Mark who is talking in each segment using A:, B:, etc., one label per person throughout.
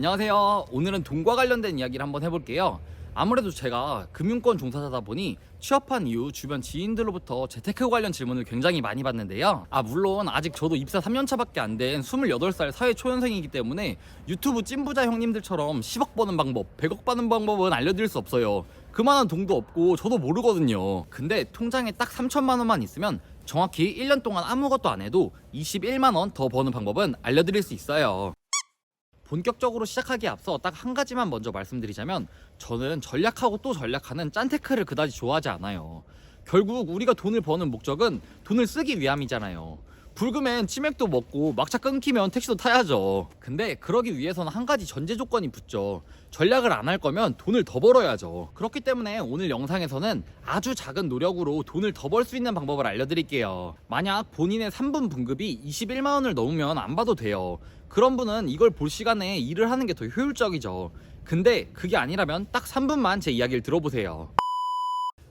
A: 안녕하세요. 오늘은 돈과 관련된 이야기를 한번 해볼게요. 아무래도 제가 금융권 종사자다 보니 취업한 이후 주변 지인들로부터 재테크 관련 질문을 굉장히 많이 받는데요. 물론 아직 저도 입사 3년차밖에 안 된 28살 사회 초년생이기 때문에 유튜브 찐부자 형님들처럼 10억 버는 방법, 100억 버는 방법은 알려드릴 수 없어요. 그만한 돈도 없고 저도 모르거든요. 근데 통장에 딱 3천만 원만 있으면 정확히 1년 동안 아무것도 안 해도 21만 원 더 버는 방법은 알려드릴 수 있어요. 본격적으로 시작하기에 앞서 딱 한 가지만 먼저 말씀드리자면, 저는 전략하고 또 전략하는 짠테크를 그다지 좋아하지 않아요. 결국 우리가 돈을 버는 목적은 돈을 쓰기 위함이잖아요. 불금엔 치맥도 먹고 막차 끊기면 택시도 타야죠. 근데 그러기 위해서는 한 가지 전제 조건이 붙죠. 전략을 안 할 거면 돈을 더 벌어야죠. 그렇기 때문에 오늘 영상에서는 아주 작은 노력으로 돈을 더 벌 수 있는 방법을 알려드릴게요. 만약 본인의 3분 분급이 21만 원을 넘으면 안 봐도 돼요. 그런 분은 이걸 볼 시간에 일을 하는 게 더 효율적이죠. 근데 그게 아니라면 딱 3분만 제 이야기를 들어보세요.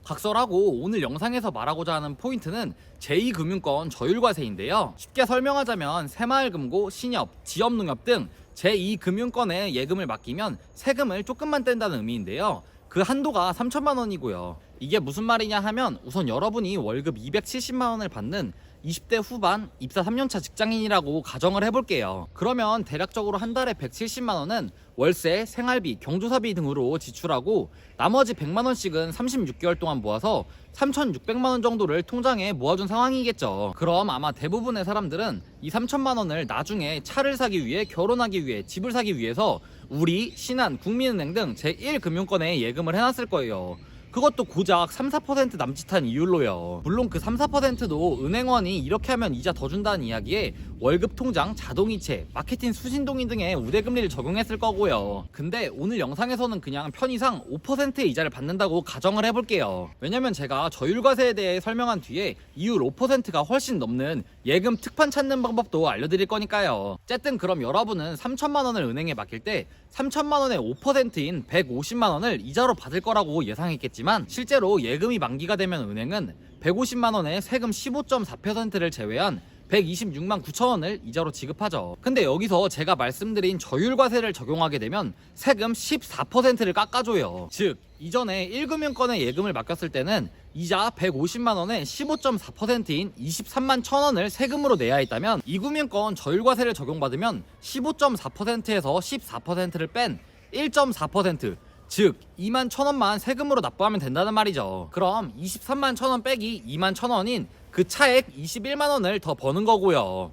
A: 각설하고 오늘 영상에서 말하고자 하는 포인트는 제2금융권 저율과세인데요. 쉽게 설명하자면 새마을금고, 신협, 지역농협 등 제2금융권에 예금을 맡기면 세금을 조금만 뗀다는 의미인데요. 그 한도가 3천만 원이고요. 이게 무슨 말이냐 하면, 우선 여러분이 월급 270만 원을 받는 20대 후반 입사 3년차 직장인이라고 가정을 해볼게요. 그러면 대략적으로 한 달에 170만 원은 월세, 생활비, 경조사비 등으로 지출하고 나머지 100만 원씩은 36개월 동안 모아서 3,600만 원 정도를 통장에 모아준 상황이겠죠. 그럼 아마 대부분의 사람들은 이 3천만 원을 나중에 차를 사기 위해, 결혼하기 위해, 집을 사기 위해서 우리, 신한, 국민은행 등 제1금융권에 예금을 해놨을 거예요. 그것도 고작 3-4% 남짓한 이율로요. 물론 그 3-4%도 은행원이 이렇게 하면 이자 더 준다는 이야기에 월급 통장, 자동이체, 마케팅 수신동의 등의 우대금리를 적용했을 거고요. 근데 오늘 영상에서는 그냥 편의상 5%의 이자를 받는다고 가정을 해볼게요. 왜냐면 제가 저율과세에 대해 설명한 뒤에 이율 5%가 훨씬 넘는 예금 특판 찾는 방법도 알려드릴 거니까요. 어쨌든 그럼 여러분은 3천만 원을 은행에 맡길 때 3천만 원의 5%인 150만 원을 이자로 받을 거라고 예상했겠지만, 실제로 예금이 만기가 되면 은행은 150만 원의 세금 15.4%를 제외한 126만 9천 원을 이자로 지급하죠. 근데 여기서 제가 말씀드린 저율과세를 적용하게 되면 세금 14%를 깎아줘요. 즉 이전에 1금융권에 예금을 맡겼을 때는 이자 150만 원에 15.4%인 23만 1천 원을 세금으로 내야 했다면, 2금융권 저율과세를 적용받으면 15.4%에서 14%를 뺀 1.4%, 즉 2만 1천 원만 세금으로 납부하면 된다는 말이죠. 그럼 23만 1천 원 빼기 2만 1천 원인 그 차액 21만 원을 더 버는 거고요.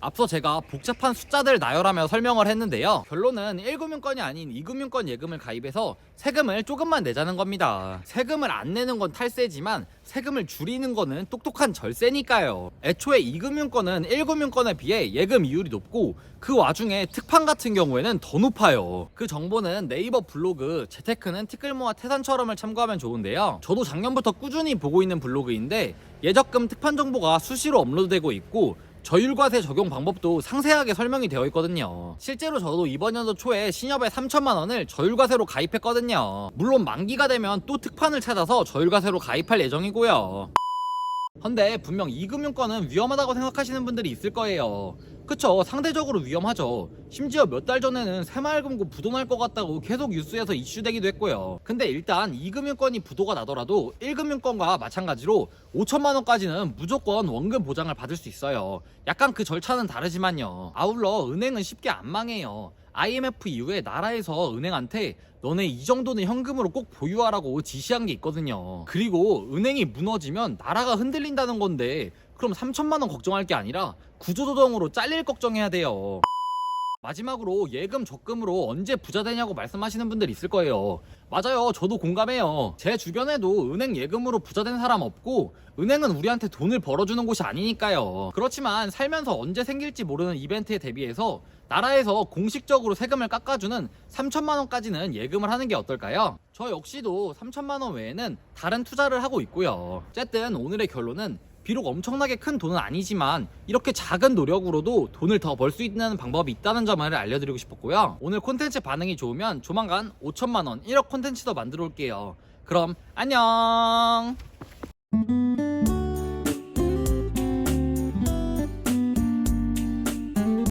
A: 앞서 제가 복잡한 숫자들 나열하며 설명을 했는데요. 결론은 1금융권이 아닌 2금융권 예금을 가입해서 세금을 조금만 내자는 겁니다. 세금을 안 내는 건 탈세지만 세금을 줄이는 거는 똑똑한 절세니까요. 애초에 2금융권은 1금융권에 비해 예금 이율이 높고 그 와중에 특판 같은 경우에는 더 높아요. 그 정보는 네이버 블로그 재테크는 티끌모아 태산처럼을 참고하면 좋은데요. 저도 작년부터 꾸준히 보고 있는 블로그인데 예적금 특판 정보가 수시로 업로드되고 있고 저율과세 적용 방법도 상세하게 설명이 되어 있거든요. 실제로 저도 이번 연도 초에 신협에 3천만 원을 저율과세로 가입했거든요. 물론 만기가 되면 또 특판을 찾아서 저율과세로 가입할 예정이고요. 근데 분명 2금융권은 위험하다고 생각하시는 분들이 있을 거예요. 그쵸, 상대적으로 위험하죠. 심지어 몇 달 전에는 새마을금고 부도 날 것 같다고 계속 뉴스에서 이슈되기도 했고요. 근데 일단 2금융권이 부도가 나더라도 1금융권과 마찬가지로 5천만 원까지는 무조건 원금 보장을 받을 수 있어요. 약간 그 절차는 다르지만요. 아울러 은행은 쉽게 안 망해요. IMF 이후에 나라에서 은행한테 너네 이 정도는 현금으로 꼭 보유하라고 지시한 게 있거든요. 그리고 은행이 무너지면 나라가 흔들린다는 건데, 그럼 3천만 원 걱정할 게 아니라 구조조정으로 잘릴 걱정해야 돼요. 마지막으로 예금 적금으로 언제 부자 되냐고 말씀하시는 분들 있을 거예요. 맞아요, 저도 공감해요. 제 주변에도 은행 예금으로 부자 된 사람 없고, 은행은 우리한테 돈을 벌어주는 곳이 아니니까요. 그렇지만 살면서 언제 생길지 모르는 이벤트에 대비해서 나라에서 공식적으로 세금을 깎아주는 3천만 원까지는 예금을 하는 게 어떨까요? 저 역시도 3천만 원 외에는 다른 투자를 하고 있고요. 어쨌든 오늘의 결론은 비록 엄청나게 큰 돈은 아니지만 이렇게 작은 노력으로도 돈을 더 벌 수 있는 방법이 있다는 점을 알려드리고 싶었고요. 오늘 콘텐츠 반응이 좋으면 조만간 5천만 원, 1억 콘텐츠도 만들어 올게요. 그럼 안녕.